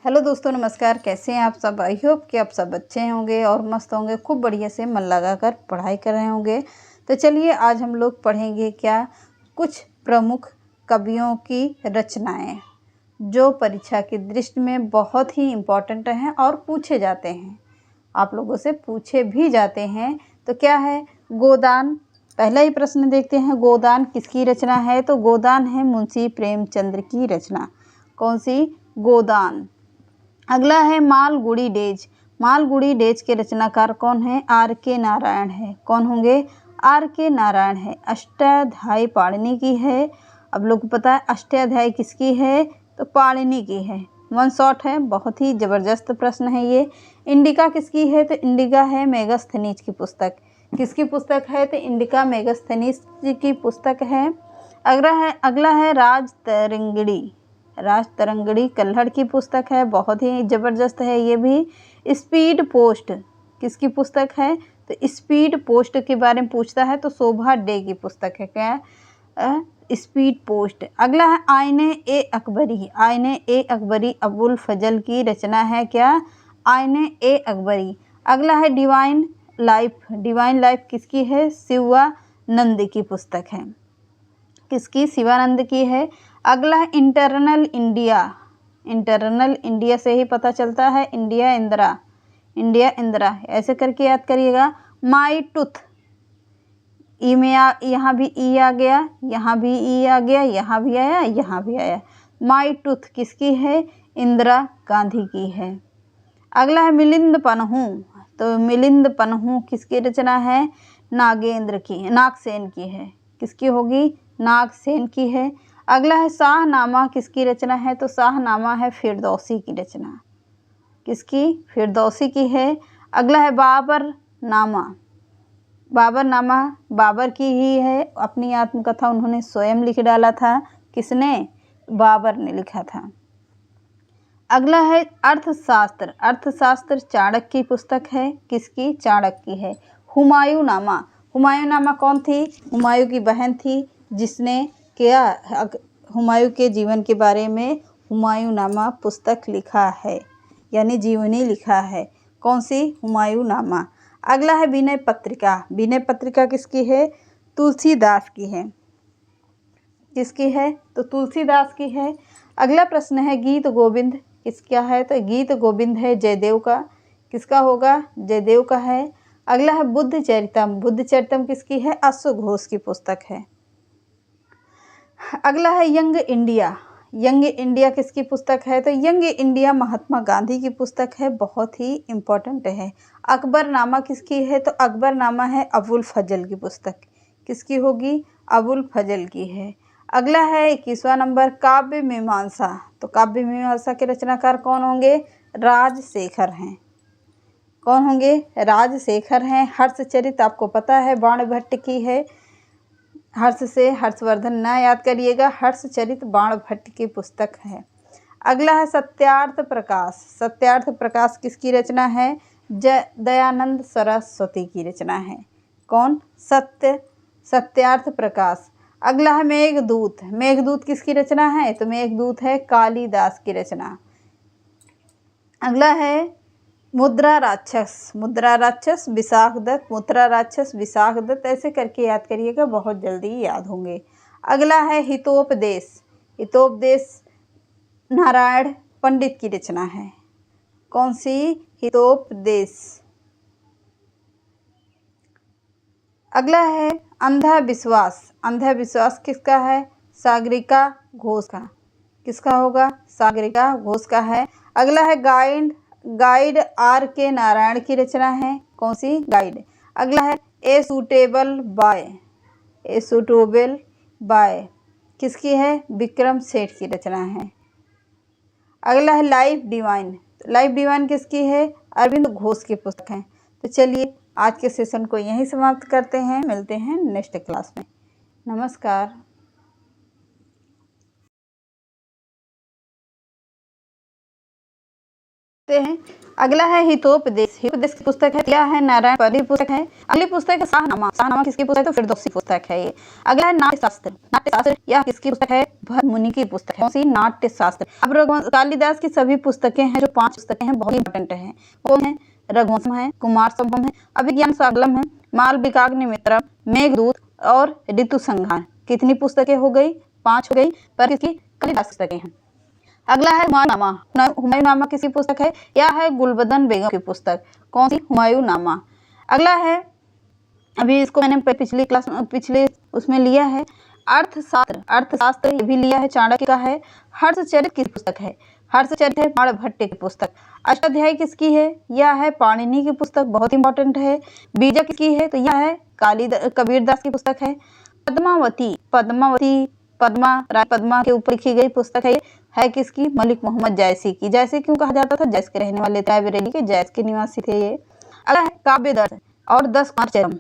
Hello दोस्तों, नमस्कार। कैसे हैं आप सब? आई होप कि आप सब अच्छे होंगे और मस्त होंगे, खूब बढ़िया से मन लगाकर पढ़ाई कर रहे होंगे। तो चलिए आज हम लोग पढ़ेंगे कुछ प्रमुख कवियों की रचनाएं जो परीक्षा की दृष्टि में बहुत ही इम्पोर्टेंट हैं और पूछे जाते हैं, आप लोगों से पूछे भी जाते हैं। तो क्या है गोदान? पहला ही प्रश्न देखते हैं, गोदान किसकी रचना है? तो गोदान है मुंशी प्रेमचंद्र की रचना। कौन सी? गोदान। अगला है मालगुडी डेज। मालगुडी डेज के रचनाकार कौन है? आर के नारायण है। कौन होंगे? आर के नारायण है। अष्टाध्यायी पाणिनि की है। अब लोग को पता है अष्टाध्यायी किसकी है? तो पाणिनि की है। वन शॉट है, बहुत ही ज़बरदस्त प्रश्न है ये। इंडिका किसकी है? तो इंडिका है मेगास्थनीज की पुस्तक। किसकी पुस्तक है? तो इंडिका मेगास्थनीज की पुस्तक है। अगला है राज तरंगिणी कल्हड़ की पुस्तक है, बहुत ही ज़बरदस्त है ये भी। स्पीड पोस्ट किसकी पुस्तक है? तो स्पीड पोस्ट के बारे में पूछता है तो शोभा डे की पुस्तक है। क्या? Speed post. अगला है आईने ए अकबरी। आईने ए अकबरी अबुल फजल की रचना है। क्या? आईने ए अकबरी। अगला है डिवाइन लाइफ। डिवाइन लाइफ किसकी है? शिवानंद की पुस्तक है। किसकी? शिवानंद की है। अगला है इंटरनल इंडिया। इंटरनल इंडिया से ही पता चलता है, इंडिया इंदिरा। इंडिया इंदिरा ऐसे करके याद करिएगा। माई टूथ, ई में यहाँ भी ई आ गया, यहाँ भी ई आ गया, यहाँ भी आया, यहाँ भी आया। माई टूथ किसकी है? इंदिरा गांधी की है। अगला है मिलिंद पन्हू। तो मिलिंद पन्हू किसकी रचना है? नागसेन की है। किसकी होगी? नागसेन की है। अगला है शाहनामा किसकी रचना है? तो शाहनामा है फिरदौसी की रचना। किसकी? फिरदौसी की है। अगला है बाबरनामा। बाबरनामा बाबर की ही है। अपनी आत्मकथा उन्होंने स्वयं लिख डाला था। किसने? बाबर ने लिखा था। अगला है अर्थशास्त्र। अर्थशास्त्र चाणक्य की पुस्तक है। किसकी? चाणक्य की है। हुमायूंनामा। हुमायूंनामा कौन थी? हुमायूं की बहन थी, जिसने हुमायूं के जीवन के बारे में हुमायूंनामा पुस्तक लिखा है, यानी जीवनी लिखा है। कौन सी? हुमायूंनामा। अगला है विनय पत्रिका। विनय पत्रिका किसकी है? तुलसीदास की है। किसकी है? तो तुलसीदास की है। अगला प्रश्न है गीत गोविंद किसका है? तो गीत गोविंद है जयदेव का। किसका होगा? जयदेव का है। अगला है बुद्ध चरितम। बुद्ध चरितम किसकी है? अश्व घोष की पुस्तक है। अगला है यंग इंडिया। यंग इंडिया किसकी पुस्तक है? तो यंग इंडिया महात्मा गांधी की पुस्तक है, बहुत ही इम्पोर्टेंट है। अकबरनामा किसकी है? तो अकबरनामा है अबुल फजल की पुस्तक। किसकी होगी? अबुल फजल की है। अगला है 21वां नंबर काव्य मीमांसा। तो काव्य मीमांसा के रचनाकार कौन होंगे? राजशेखर हैं। कौन होंगे? राजशेखर हैं। हर्षचरित आपको पता है बाणभट्ट की है। हर्ष से हर्षवर्धन ना याद करिएगा, हर्षचरित बाणभट्ट की पुस्तक है। अगला है सत्यार्थ प्रकाश। सत्यार्थ प्रकाश किसकी रचना है? दयानंद सरस्वती की रचना है। कौन? सत्यार्थ प्रकाश। अगला है मेघदूत। मेघदूत किसकी रचना है? तो मेघदूत है कालिदास की रचना। अगला है मुद्रा राक्षस। मुद्रा राक्षस विशाख दत्त। मुद्रा राक्षस विशाख दत्त ऐसे करके याद करिएगा, बहुत जल्दी याद होंगे। अगला है हितोपदेश। हितोपदेश नारायण पंडित की रचना है। कौन सी? हितोपदेश। अगला है अंधा विश्वास। अंधा विश्वास किसका है? सागरिका घोष का। किसका होगा? सागरिका घोष का है। अगला है गाइड आर के नारायण की रचना है। कौन सी? गाइड। अगला है ए सूटेबल बाय किसकी है? विक्रम सेठ की रचना है। अगला है लाइफ डिवाइन। लाइफ डिवाइन किसकी है? अरविंद घोष की पुस्तक है। तो चलिए आज के सेशन को यहीं समाप्त करते हैं, मिलते हैं नेक्स्ट क्लास में। नमस्कार। देखते हैं। अगला है हितोपदेश। हितोपदेश की पुस्तक है, यह है नारायण पद की पुस्तक है। अगली पुस्तक है शाहनामा। शाहनामा किसकी पुस्तक है? तो फिरदौसी पुस्तक है ये। अगला है नाट्यशास्त्र। नाट्यशास्त्र यह किसकी पुस्तक है? भरत मुनि की पुस्तक है। कौन सी? नाट्यशास्त्र। अब कालिदास की सभी पुस्तकें हैं, जो 5 पुस्तकें हैं, बहुत इंपॉर्टेंट है। कौन है? रघुवंशम है, कुमार संभवम है, अभिज्ञान शाकुंतलम है, मालविकाग्निमित्रम, मेघदूत और ऋतु संहार। कितनी पुस्तकें हो गई? 5 हो गई, पर किसकी? कालिदास की पुस्तकें हैं। अगला है हुमायूंनामा। हुमायूंनामा किसकी पुस्तक है? यह है गुलबदन बेगम की पुस्तक। कौन सी? हुमायूंनामा। अगला है, अभी इसको मैंने पिछले उसमें लिया है, अर्थशास्त्र। अर्थशास्त्र ये भी लिया है, चाणक्य का है। हर्षचरित की पुस्तक है। हर्षचरित है बाणभट्ट की पुस्तक। अष्टाध्यायी किसकी है? यह है पाणिनि की पुस्तक, बहुत इंपॉर्टेंट है। बीजक किसकी है? तो यह है कबीरदास की पुस्तक है। पद्मावती। पद्मा राय पद्मा के ऊपर लिखी गई पुस्तक है, ये है किसकी? मलिक मोहम्मद जायसी की। जायसी क्यों कहा जाता था? जैस के रहने वाले थे, रायबरेली के जैस के निवासी थे ये। अगला है काव्य दर्श और 10 कुमार चरितम।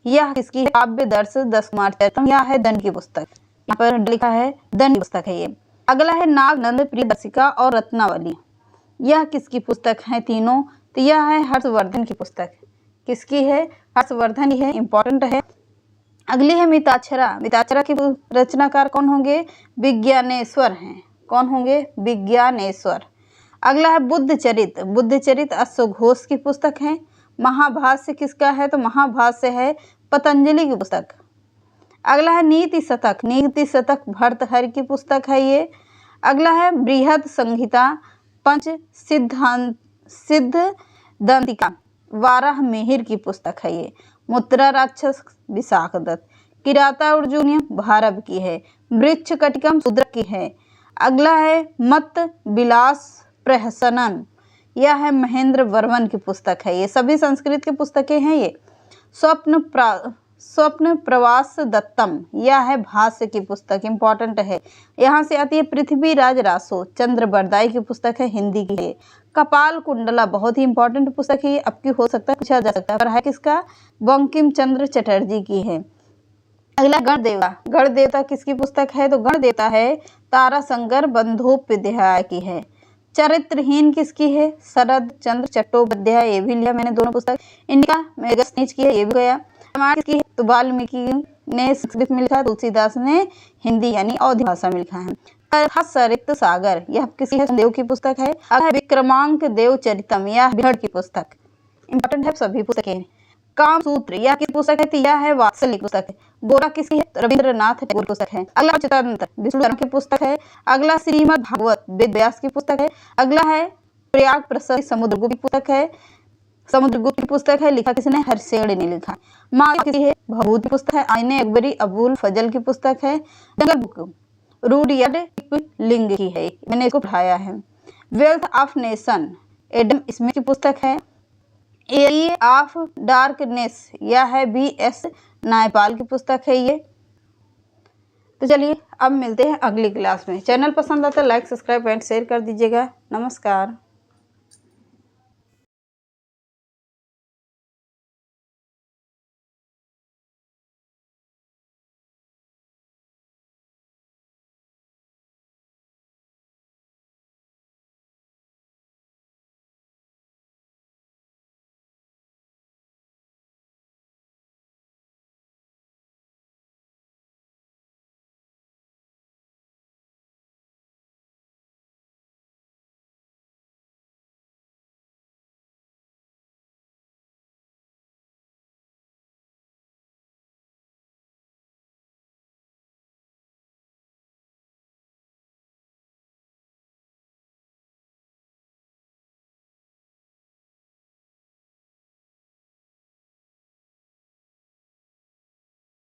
यह किसकी है? काव्य दर्श 10 कुमार चरितम, यह है दंड की पुस्तक। यहाँ पर लिखा है दंड की पुस्तक है ये। अगला है नागनंद प्रियदर्शिका और रत्नावली। यह किसकी पुस्तक है तीनों? तो यह है हर्षवर्धन की पुस्तक। किसकी है? हर्षवर्धन ही है, इंपॉर्टेंट है। अगली है मिताक्षरा। मिताक्षरा की रचनाकार कौन होंगे? विज्ञानेश्वर हैं। कौन होंगे? विज्ञानेश्वर। अगला है बुद्धचरित। बुद्धचरित अश्वघोष की पुस्तक है। महाभाष्य किसका है? तो महाभाष्य है पतंजलि की पुस्तक। अगला है नीति शतक। नीति शतक भर्तृहरि की पुस्तक है ये। अगला है बृहद संहिता पंच सिद्धांतिका वाराह मिहिर की पुस्तक है ये। मुद्रा राक्षस विशाख दत्त। किराता अर्जुनीय भारव की है। वृक्ष कटिकम शूद्रक की है। अगला है मत विलास प्रहसनन, यह है महेंद्र वर्मन की पुस्तक है। ये सभी संस्कृत की पुस्तकें हैं ये। स्वप्न प्रवास दत्तम, यह है भाष्य की पुस्तक, इंपॉर्टेंट है। यहाँ से आती है पृथ्वीराज रासो, चंद्र बरदाई की पुस्तक है, हिंदी की है। कपाल कुंडला बहुत ही इंपॉर्टेंट पुस्तक है, अब की हो सकता है पूछा जा सकता है, पर है किसका? बंकिम चंद्र चटर्जी की है। अगला गणदेवता। गणदेवता किसकी पुस्तक है? तो गणदेवता है ताराशंकर बंदोपाध्याय की है। चरित्रहीन किसकी है? शरद चंद्र चट्टोपाध्याय, ये भी लिया मैंने दोनों पुस्तक। इनका मेघस्नीच की है, ये भी गया। रामायण किसकी है? तो वाल्मीकि ने संस्कृत में लिखा, तुलसीदास ने हिंदी यानी अवधी भाषा में लिखा है। सरित सागर, यह किसी है? देव की पुस्तक है। अगला विक्रमांक देव चरितम, यह बिहड़ की पुस्तक, इंपॉर्टेंट है सभी पुस्तकें। कामसूत्र, यह किस पुस्तक है? यह है वात्सल्य पुस्तक है। गोरा किसकी है? रविंद्रनाथ टैगोर पुस्तक है। अगला पंचतंत्र विष्णु की पुस्तक है। अगला श्रीमद् भागवत वेद व्यास की पुस्तक है। अगला है प्रयाग प्रसिद्ध समुद्रगुप्त की पुस्तक है। समुद्रगुप्त की पुस्तक है, लिखा किसने? हर्षेय ने लिखा। माँ किसकी है? भभूति पुस्तक है। आईने अकबरी अबुल फजल की पुस्तक है। जंगल बुक रूडयार्ड लिंग की है, मैंने इसको पढ़ाया है। Wealth of nation Adam Smith की पुस्तक है। एरिया ऑफ डार्कनेस, यह है BS नायपाल की पुस्तक है ये। तो चलिए अब मिलते हैं अगली क्लास में। चैनल पसंद आता है लाइक सब्सक्राइब एंड शेयर कर दीजिएगा। नमस्कार।